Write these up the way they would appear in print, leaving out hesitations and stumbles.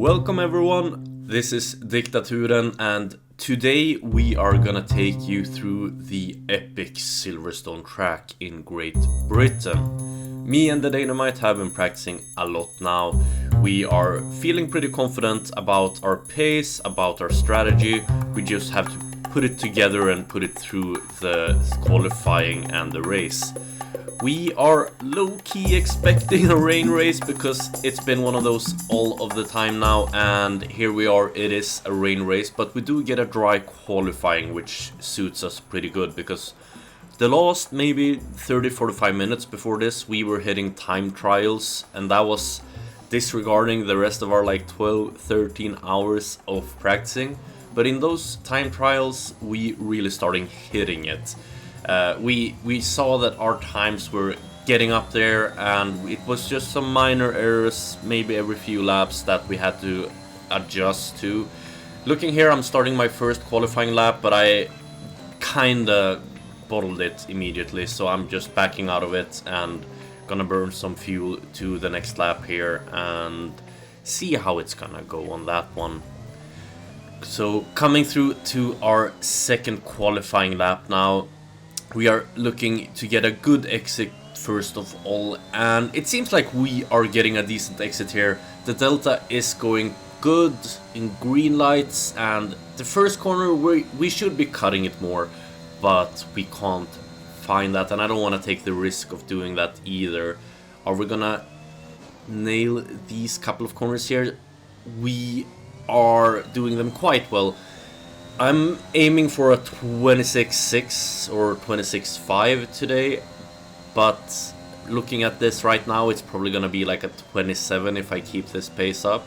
Welcome everyone, this is Diktaturen and today we are gonna take you through the epic Silverstone track in Great Britain. Me and the Dynamite have been practicing a lot now. We are feeling pretty confident about our pace, about our strategy. We just have to put it together and put it through the qualifying and the race. We are low-key expecting a rain race because it's been one of those all of the time now, and here we are, it is a rain race, but we do get a dry qualifying, which suits us pretty good because the last maybe 30-45 minutes before this we were hitting time trials, and that was disregarding the rest of our like 12-13 hours of practicing. But in those time trials we really started hitting it. We saw that our times were getting up there, and it was just some minor errors, maybe every few laps, that we had to adjust to. Looking here, I'm starting my first qualifying lap, but I kinda bottled it immediately, so I'm just backing out of it and gonna burn some fuel to the next lap here and see how it's gonna go on that one. So coming through to our second qualifying lap now. We are looking to get a good exit first of all, and it seems like we are getting a decent exit here. The Delta is going good in green lights, and the first corner we should be cutting it more, but we can't find that, and I don't want to take the risk of doing that either. Are we gonna nail these couple of corners here? We are doing them quite well. I'm aiming for a 26.6 or 26.5 today, but looking at this right now, it's probably gonna be like a 27 if I keep this pace up.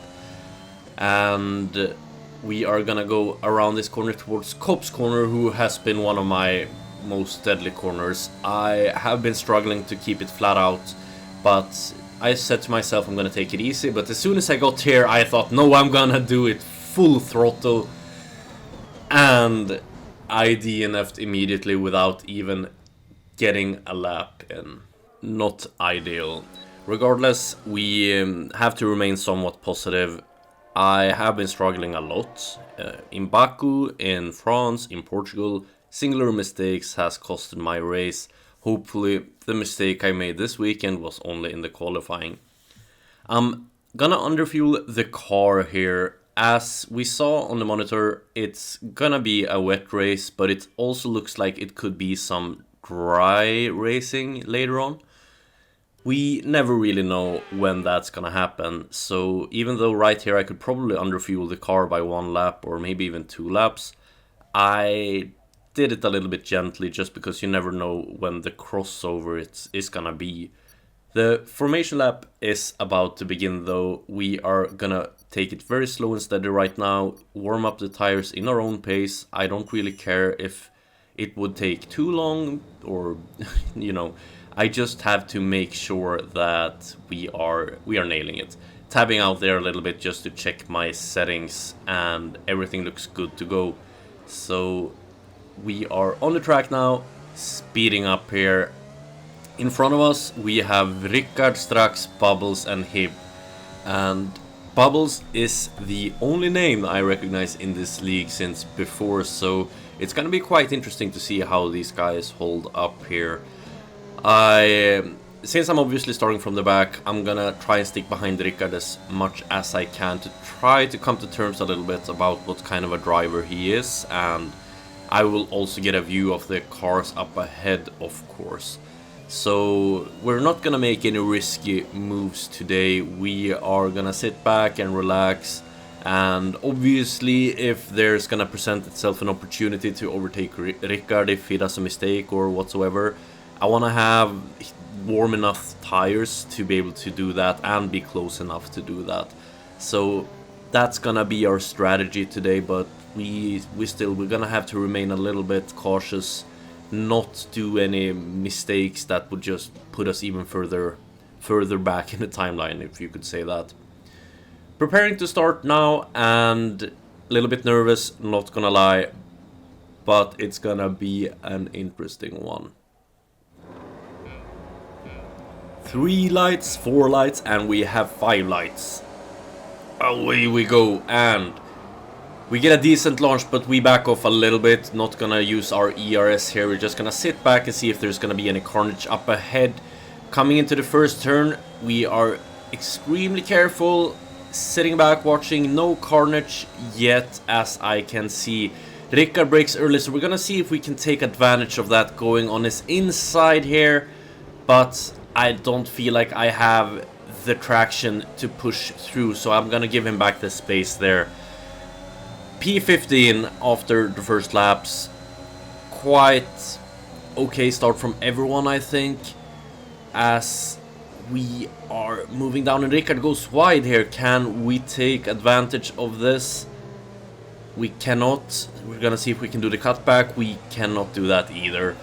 And we are gonna go around this corner towards Cobb's corner, who has been one of my most deadly corners. I have been struggling to keep it flat out, but I said to myself I'm gonna take it easy. But as soon as I got here, I thought, no, I'm gonna do it full throttle. And I DNF'd immediately without even getting a lap in. Not ideal. Regardless, we have to remain somewhat positive. I have been struggling a lot. In Baku, in France, in Portugal, singular mistakes has costed my race. Hopefully the mistake I made this weekend was only in the qualifying. I'm gonna underfuel the car here. As we saw on the monitor, it's gonna be a wet race, but it also looks like it could be some dry racing later on. We never really know when that's gonna happen, so even though right here I could probably underfuel the car by 1 lap or maybe even 2 laps, I did it a little bit gently just because you never know when the crossover is gonna be. The formation lap is about to begin though. We are gonna take it very slow and steady right now, warm up the tires in our own pace. I don't really care if it would take too long or, you know, I just have to make sure that we are nailing it. Tabbing out there a little bit just to check my settings, and everything looks good to go. So we are on the track now, speeding up here. In front of us we have Rickard, Strax, Bubbles and Hib, and Bubbles is the only name I recognize in this league since before, so it's gonna be quite interesting to see how these guys hold up here. Since I'm obviously starting from the back, I'm gonna try and stick behind Rickard as much as I can to try to come to terms a little bit about what kind of a driver he is, and I will also get a view of the cars up ahead, of course. So we're not gonna make any risky moves today. We are gonna sit back and relax, and obviously if there's gonna present itself an opportunity to overtake Rickard if he does a mistake or whatsoever, I wanna have warm enough tires to be able to do that and be close enough to do that. So that's gonna be our strategy today, but we're gonna have to remain a little bit cautious, not do any mistakes that would just put us even further back in the timeline, if you could say that. Preparing to start now, and a little bit nervous, not gonna lie, but it's gonna be an interesting one. 3 lights, 4 lights, and we have 5 lights. away we go, and we get a decent launch, but we back off a little bit. Not gonna use our ERS here. We're just gonna sit back and see if there's gonna be any carnage up ahead. Coming into the first turn, we are extremely careful, sitting back watching. No carnage yet, as I can see. Rickard breaks early, so we're gonna see if we can take advantage of that going on his inside here, but I don't feel like I have the traction to push through, so I'm gonna give him back the space there. P15 after the first laps. Quite okay start from everyone, I think, as we are moving down and Rickard goes wide here. Can we take advantage of this? We cannot. We're gonna see if we can do the cutback. We cannot do that either.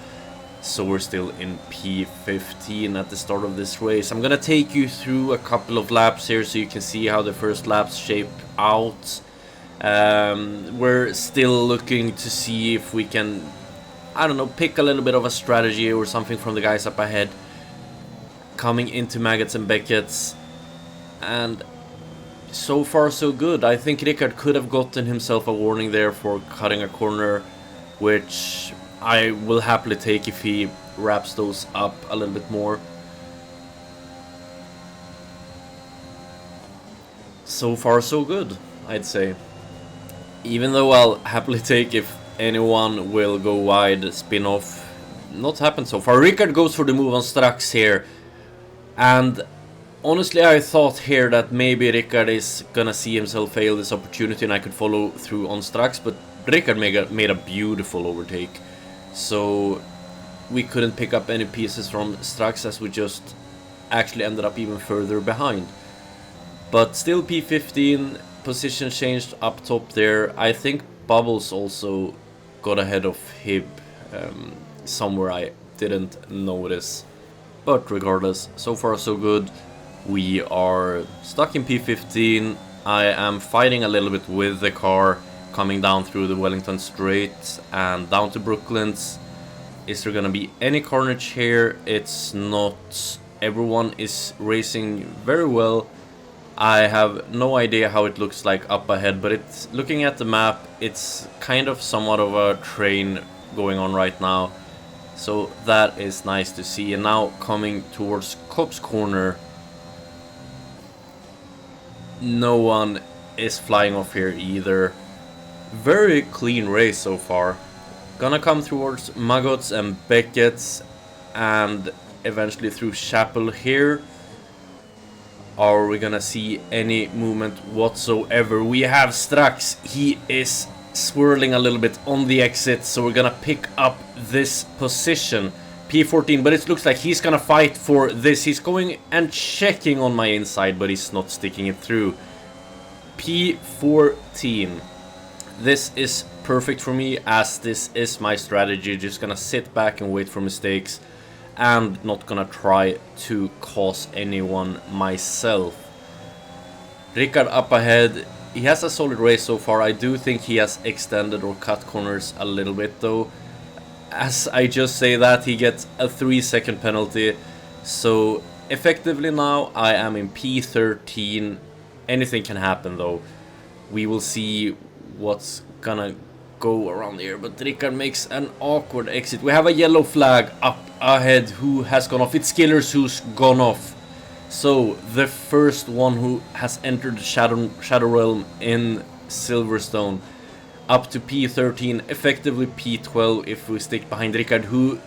So we're still in P15 at the start of this race. I'm gonna take you through a couple of laps here so you can see how the first laps shape out. We're still looking to see if we can, I don't know, pick a little bit of a strategy or something from the guys up ahead. Coming into Maggots and Beckett's, and so far so good. I think Rickard could have gotten himself a warning there for cutting a corner, which I will happily take if he wraps those up a little bit more. So far so good, I'd say. Even though I'll happily take if anyone will go wide, spin off. Not happened so far. Rickard goes for the move on Strax here. And honestly, I thought here that maybe Rickard is gonna see himself fail this opportunity and I could follow through on Strax, but Rickard made a beautiful overtake. So we couldn't pick up any pieces from Strax, as we just actually ended up even further behind. But still P15, position changed up top there. I think Bubbles also got ahead of Hib somewhere I didn't notice. But regardless, so far so good. We are stuck in P15. I am fighting a little bit with the car, coming down through the Wellington Straight and down to Brooklands. Is there gonna be any carnage here? It's not. Everyone is racing very well. I have no idea how it looks like up ahead, but it's looking at the map, it's kind of somewhat of a train going on right now. So that is nice to see. And now coming towards Cobb's Corner, no one is flying off here either. Very clean race so far. Gonna come towards Maggots and Beckett's and eventually through Chapel here. Are we gonna see any movement whatsoever? We have Strax. He is swirling a little bit on the exit, so we're gonna pick up this position. P14, but it looks like he's gonna fight for this. He's going and checking on my inside, but he's not sticking it through. P14. This is perfect for me, as this is my strategy. Just gonna sit back and wait for mistakes and not gonna try to cause anyone myself. Rickard up ahead. He has a solid race so far. I do think he has extended or cut corners a little bit though. As I just say that, he gets a 3-second penalty. So effectively now I am in P13. Anything can happen though. We will see what's gonna go around here. But Rickard makes an awkward exit. We have a yellow flag up ahead. Who has gone off? It's Skillers who's gone off. So the first one who has entered the Shadow Realm in Silverstone, up to P13, effectively P12 if we stick behind Rickard, who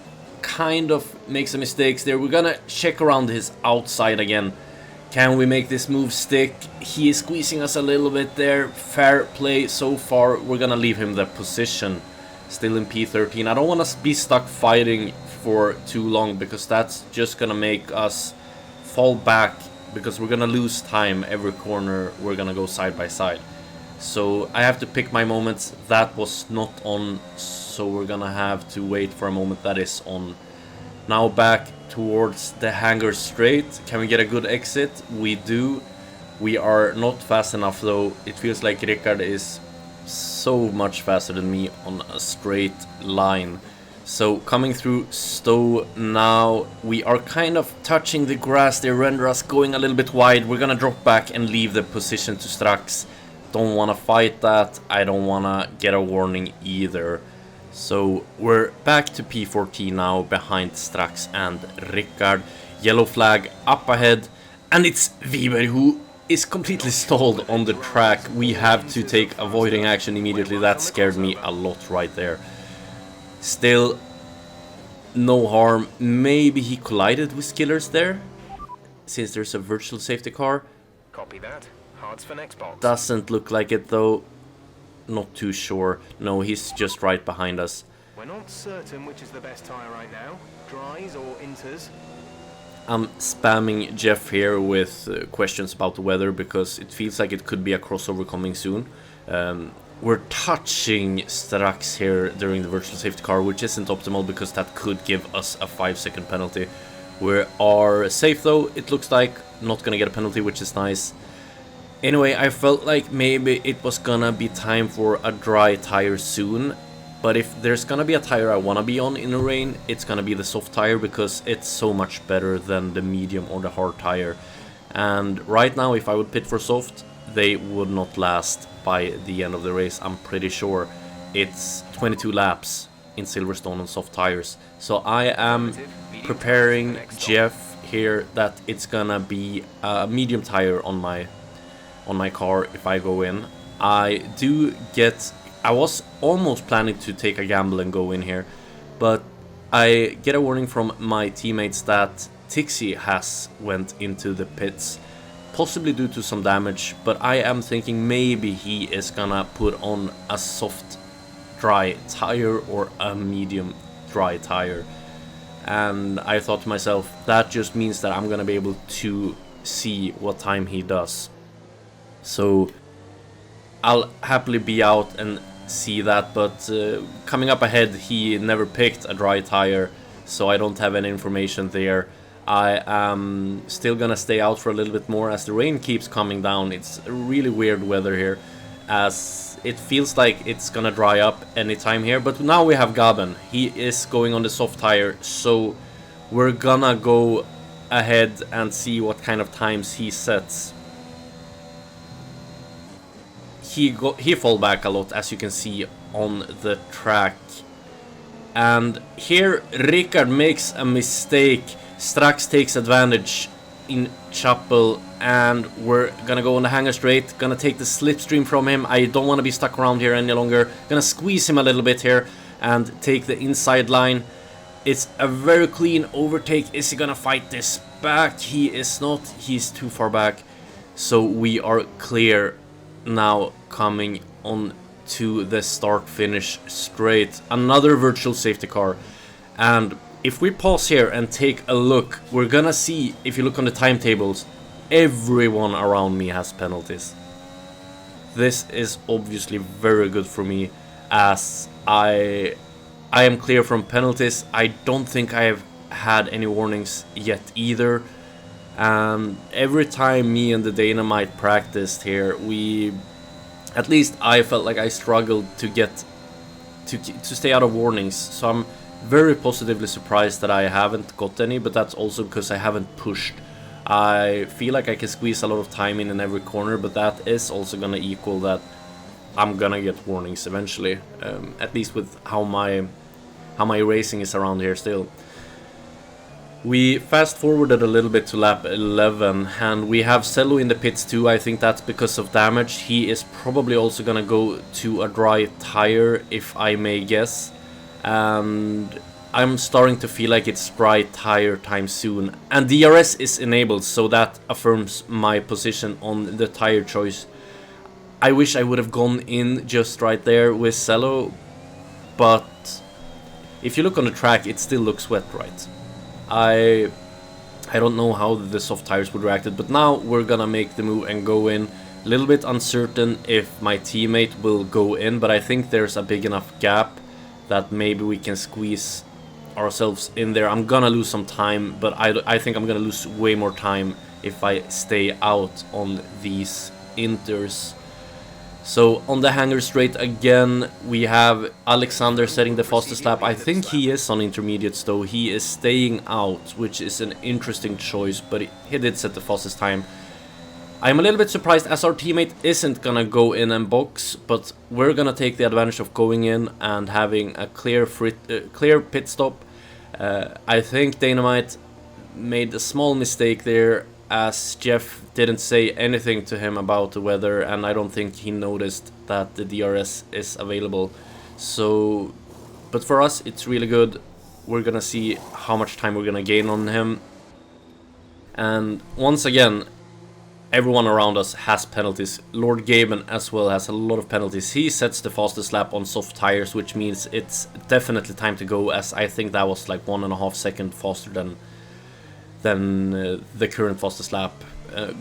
kind of makes some mistakes there. We're gonna check around his outside again. Can we make this move stick? He is squeezing us a little bit there. Fair play so far. We're gonna leave him the position. Still in P13. I don't want to be stuck fighting for too long, because that's just gonna make us fall back, because we're gonna lose time every corner. We're gonna go side by side. So I have to pick my moments. That was not on, so we're gonna have to wait for a moment that is on. Now back towards the hangar straight. Can we get a good exit? We do. We are not fast enough though. It feels like Rickard is so much faster than me on a straight line. So coming through Stowe now, we are kind of touching the grass. They render us going a little bit wide. We're gonna drop back and leave the position to Strax. Don't want to fight that. I don't want to get a warning either. So we're back to P14 now, behind Strax and Rickard. Yellow flag up ahead, and it's Wiberg who is completely stalled on the track. We have to take avoiding action immediately. That scared me a lot right there. Still, no harm. Maybe he collided with Skillers there, since there's a virtual safety car. Copy that. Hearts for next box. Doesn't look like it though. Not too sure. No, he's just right behind us. We're not certain which is the best tyre right now. Dries or inters? I'm spamming Jeff here with questions about the weather, because it feels like it could be a crossover coming soon. We're touching Strax here during the virtual safety car, which isn't optimal because that could give us a 5-second penalty. We are safe though, it looks like. Not gonna get a penalty, which is nice. Anyway, I felt like maybe it was gonna be time for a dry tire soon. But if there's gonna be a tire I wanna be on in the rain, it's gonna be the soft tire, because it's so much better than the medium or the hard tire. And right now, if I would pit for soft, they would not last by the end of the race. I'm pretty sure it's 22 laps in Silverstone on soft tires. So I am preparing Jeff here that it's gonna be a medium tire on my car if I go in. I was almost planning to take a gamble and go in here, but I get a warning from my teammates that Tixie has went into the pits, possibly due to some damage, but I am thinking maybe he is gonna put on a soft dry tire or a medium dry tire. And I thought to myself, that just means that I'm gonna be able to see what time he does. So I'll happily be out and see that, but coming up ahead, he never picked a dry tire, so I don't have any information there. I am still gonna stay out for a little bit more as the rain keeps coming down. It's really weird weather here, as it feels like it's gonna dry up anytime here. But now we have Gaben. He is going on the soft tire, so we're gonna go ahead and see what kind of times he sets. He fall back a lot, as you can see on the track. And here Rickard makes a mistake. Strax takes advantage in Chapel, and we're gonna go on the hanger straight. Gonna take the slipstream from him. I don't want to be stuck around here any longer. Gonna squeeze him a little bit here and take the inside line. It's a very clean overtake. Is he gonna fight this back? He is not. He's too far back. So we are clear now, coming on to the start-finish straight. Another virtual safety car. And if we pause here and take a look, we're gonna see, if you look on the timetables, everyone around me has penalties. This is obviously very good for me, as I am clear from penalties. I don't think I have had any warnings yet either. And every time me and the Dynamite practiced here, at least I felt like I struggled to get to stay out of warnings. So I'm very positively surprised that I haven't got any, but that's also because I haven't pushed. I feel like I can squeeze a lot of time in every corner, but that is also gonna equal that I'm gonna get warnings eventually. At least with how my racing is around here still. We fast forwarded a little bit to lap 11, and we have Cello in the pits too. I think that's because of damage. He is probably also gonna go to a dry tire, if I may guess. And I'm starting to feel like it's dry tire time soon. And DRS is enabled, so that affirms my position on the tire choice. I wish I would have gone in just right there with Cello, but if you look on the track, it still looks wet, right? I don't know how the soft tires would react, but now we're gonna make the move and go in. A little bit uncertain if my teammate will go in, but I think there's a big enough gap that maybe we can squeeze ourselves in there. I'm gonna lose some time, but I think I'm gonna lose way more time if I stay out on these inters. So on the hangar straight again, we have Alexander setting the fastest lap. I think he is on intermediates though. He is staying out, which is an interesting choice, but he did set the fastest time. I'm a little bit surprised as our teammate isn't gonna go in and box, but we're gonna take the advantage of going in and having a clear pit stop. I think Dynamite made a small mistake there, as Jeff didn't say anything to him about the weather, and I don't think he noticed that the DRS is available. So, but for us it's really good. We're gonna see how much time we're gonna gain on him. And once again, everyone around us has penalties. Lord Gaben as well has a lot of penalties. He sets the fastest lap on soft tires, which means it's definitely time to go, as I think that was like 1.5 seconds faster than the current fastest lap.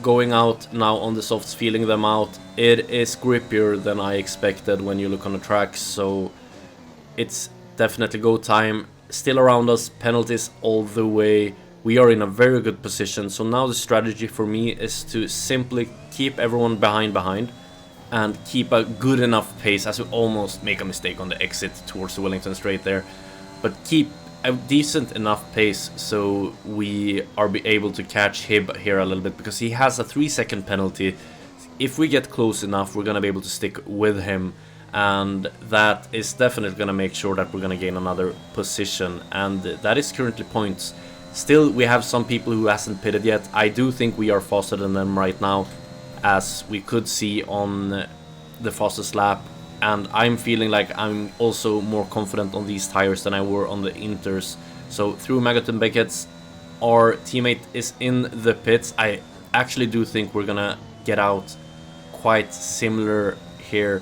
Going out now on the softs, feeling them out, it is grippier than I expected when you look on the track, so it's definitely go time. Still around us, penalties all the way. We are in a very good position, so now the strategy for me is to simply keep everyone behind and keep a good enough pace, as we almost make a mistake on the exit towards the Wellington straight there, but keep a decent enough pace so we are able to catch Hib here a little bit, because he has a 3-second penalty. If we get close enough, we're gonna be able to stick with him, and that is definitely gonna make sure that we're gonna gain another position, and that is currently points. Still, we have some people who hasn't pitted yet. I do think we are faster than them right now, as we could see on the fastest lap. And I'm feeling like I'm also more confident on these tires than I were on the Inters. So through Maggot and Beckett's, our teammate is in the pits. I actually do think we're gonna get out quite similar here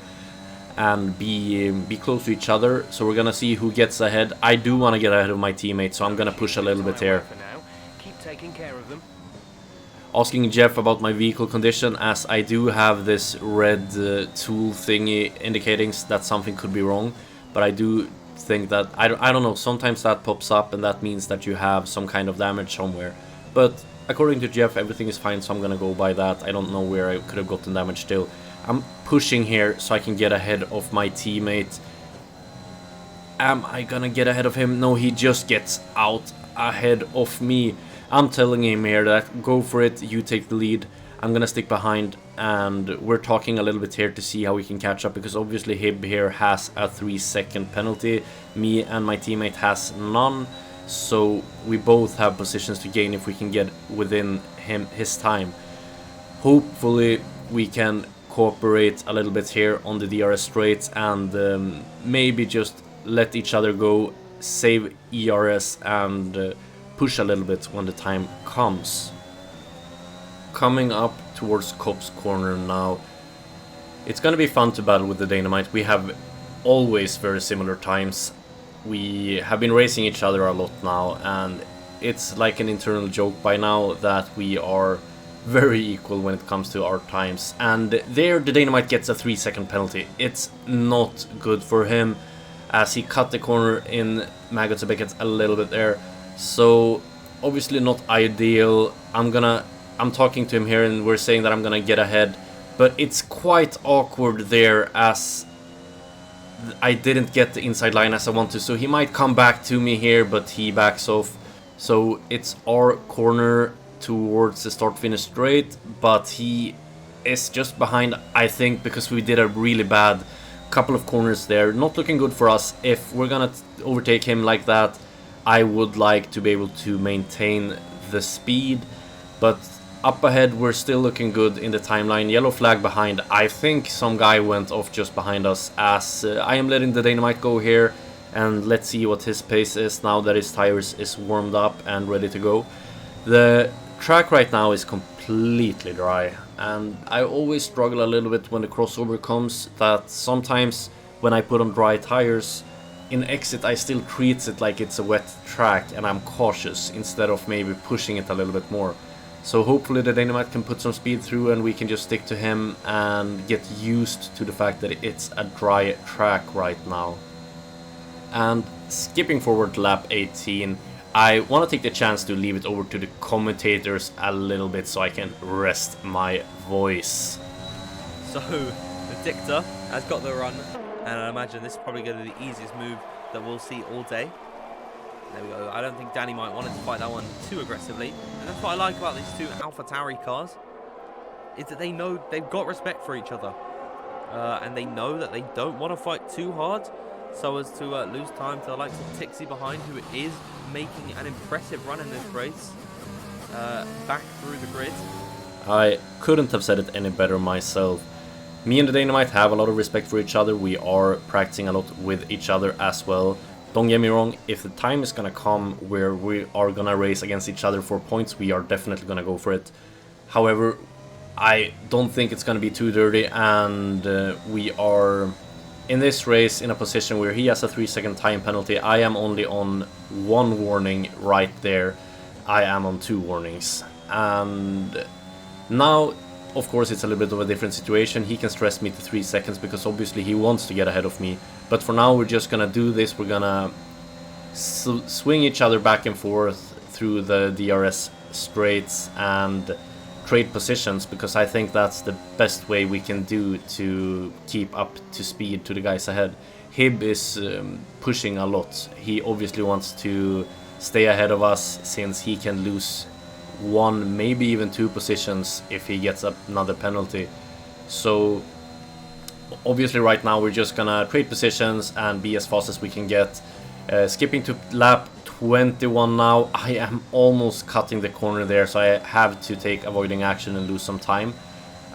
and be close to each other. So we're gonna see who gets ahead. I do want to get ahead of my teammate, so I'm gonna push a little bit here. Keep taking care of them. Asking Jeff about my vehicle condition, as I do have this red tool thingy indicating that something could be wrong, but I do think that I don't know, sometimes that pops up and that means that you have some kind of damage somewhere, but according to Jeff everything is fine, so I'm gonna go by that. I don't know where I could have gotten damage still. I'm pushing here so I can get ahead of my teammate. Am I gonna get ahead of him? No, he just gets out ahead of me. I'm telling him here that go for it, you take the lead, I'm gonna stick behind, and we're talking a little bit here to see how we can catch up, because obviously Hib here has a 3-second penalty, me and my teammate has none, so we both have positions to gain if we can get within his time. Hopefully we can cooperate a little bit here on the DRS straights and maybe just let each other go, save ERS, and push a little bit when the time comes. Coming up towards Cop's corner now. It's gonna be fun to battle with the Dynamite. We have always very similar times. We have been racing each other a lot now, and it's like an internal joke by now that we are very equal when it comes to our times. And there the Dynamite gets a 3-second penalty. It's not good for him, as he cut the corner in Maggots and Beckett's a little bit there. So obviously not ideal. I'm talking to him here and we're saying that I'm gonna get ahead, but it's quite awkward there as I didn't get the inside line as I want to, so he might come back to me here, but he backs off. So it's our corner towards the start finish straight, but he is just behind, I think, because we did a really bad couple of corners there. Not looking good for us. If we're gonna overtake him like that, I would like to be able to maintain the speed, but up ahead we're still looking good in the timeline. Yellow flag behind. I think some guy went off just behind us, as I am letting the Dynamite go here, and let's see what his pace is now that his tires is warmed up and ready to go. The track right now is completely dry, and I always struggle a little bit when the crossover comes, that sometimes when I put on dry tires in exit I still treat it like it's a wet track, and I'm cautious instead of maybe pushing it a little bit more. So hopefully the Dynamite can put some speed through and we can just stick to him and get used to the fact that it's a dry track right now. And skipping forward to lap 18, I want to take the chance to leave it over to the commentators a little bit so I can rest my voice. So, the Dicta has got the run, and I imagine this is probably going to be the easiest move that we'll see all day. There we go. I don't think Danny might want to fight that one too aggressively, and that's what I like about these two AlphaTauri cars, is that they know they've got respect for each other, and they know that they don't want to fight too hard, so as to lose time to the likes of Tixie behind, who is making an impressive run in this race, back through the grid. I couldn't have said it any better myself. Me and the Dynamite have a lot of respect for each other. We are practicing a lot with each other as well. Don't get me wrong, if the time is gonna come where we are gonna race against each other for points, we are definitely gonna go for it. However, I don't think it's gonna be too dirty, and we are in this race in a position where he has a 3-second time penalty. I am only on 1 warning right there. I am on 2 warnings. And now, of course, it's a little bit of a different situation. He can stress me to 3 seconds because obviously he wants to get ahead of me. But for now, we're just gonna do this. We're gonna swing each other back and forth through the DRS straights and trade positions, because I think that's the best way we can do to keep up to speed to the guys ahead. Hib is pushing a lot. He obviously wants to stay ahead of us, since he can lose 1, maybe even 2 positions if he gets another penalty. So obviously right now we're just gonna trade positions and be as fast as we can get. Skipping to lap 21 now. I am almost cutting the corner there, so I have to take avoiding action and lose some time.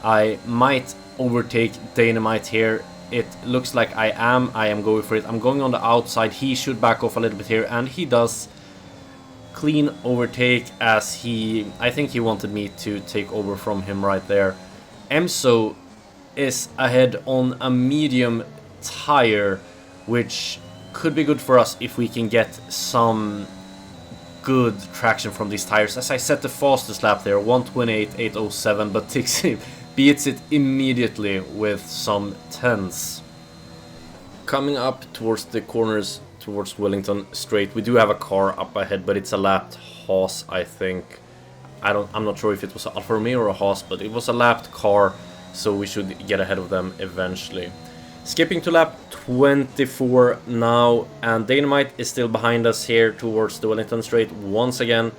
I might overtake Dynamite here. It looks like I am going for it. I'm going on the outside. He should back off a little bit here, and he does. Clean overtake, as I think he wanted me to take over from him right there. Emso is ahead on a medium tire, which could be good for us if we can get some good traction from these tires. As I set the fastest lap there, 1:28.807, but Tixie beats it immediately with some 10s. Coming up towards the corners towards Wellington straight, we do have a car up ahead, but it's a lapped Haas, I think. I'm not sure if it was an Alfa Romeo or a Haas, but it was a lapped car, so we should get ahead of them eventually. Skipping to lap 24 now, and Dynamite is still behind us here towards the Wellington straight once again,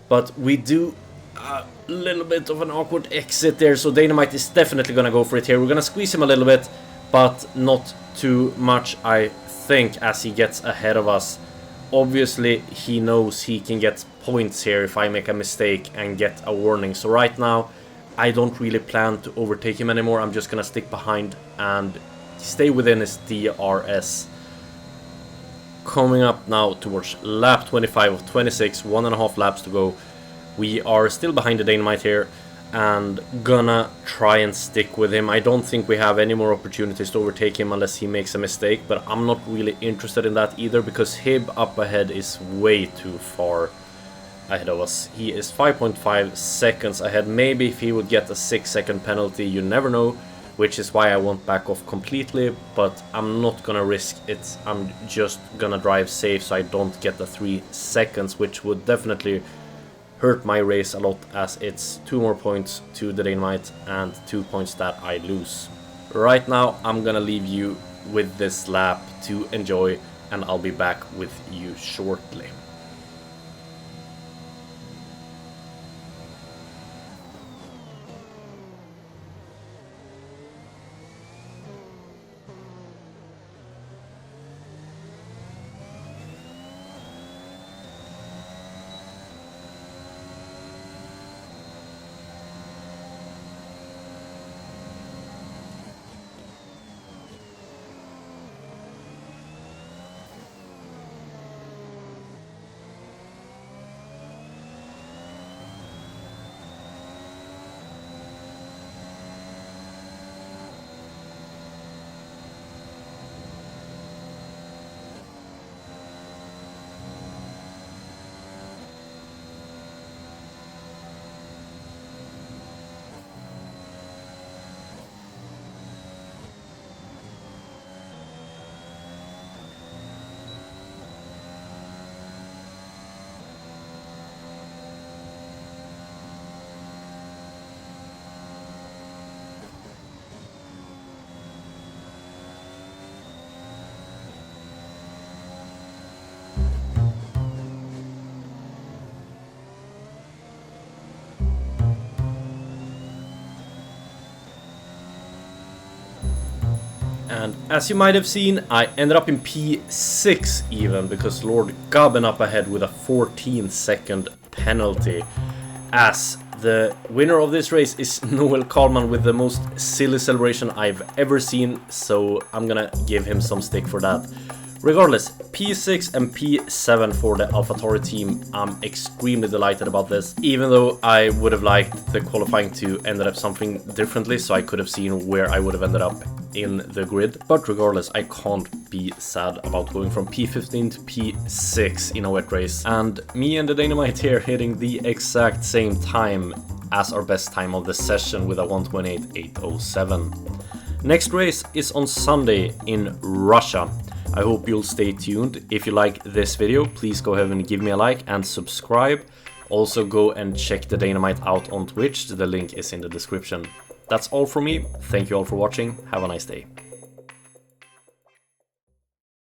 but we do a little bit of an awkward exit there, so Dynamite is definitely gonna go for it here. We're gonna squeeze him a little bit, but not too much, I think, as he gets ahead of us. Obviously he knows he can get points here if I make a mistake and get a warning, so right now I don't really plan to overtake him anymore. I'm just gonna stick behind and stay within his DRS. Coming up now towards lap 25 of 26, 1.5 laps to go. We are still behind the Dynamite here and gonna try and stick with him. I don't think we have any more opportunities to overtake him unless he makes a mistake, but I'm not really interested in that either, because Hib up ahead is way too far ahead of us. He is 5.5 seconds ahead. Maybe if he would get a 6-second penalty, you never know, which is why I won't back off completely, but I'm not gonna risk it. I'm just gonna drive safe so I don't get the 3 seconds, which would definitely hurt my race a lot, as it's 2 more points to the Dynamite and 2 points that I lose. Right now I'm gonna leave you with this lap to enjoy, and I'll be back with you shortly. And as you might have seen, I ended up in P6 even, because Lord Gubben up ahead with a 14-second penalty. As the winner of this race is Noel Kalman with the most silly celebration I've ever seen, so I'm gonna give him some stick for that. Regardless, P6 and P7 for the AlphaTauri team. I'm extremely delighted about this, even though I would have liked the qualifying to end up something differently, so I could have seen where I would have ended up in the grid. But regardless, I can't be sad about going from P15 to P6 in a wet race. And me and the Dynamite here hitting the exact same time as our best time of the session with a 1:28.807. Next race is on Sunday in Russia. I hope you'll stay tuned. If you like this video, please go ahead and give me a like and subscribe. Also go and check the Dynamite out on Twitch. The link is in the description. That's all from me. Thank you all for watching. Have a nice day.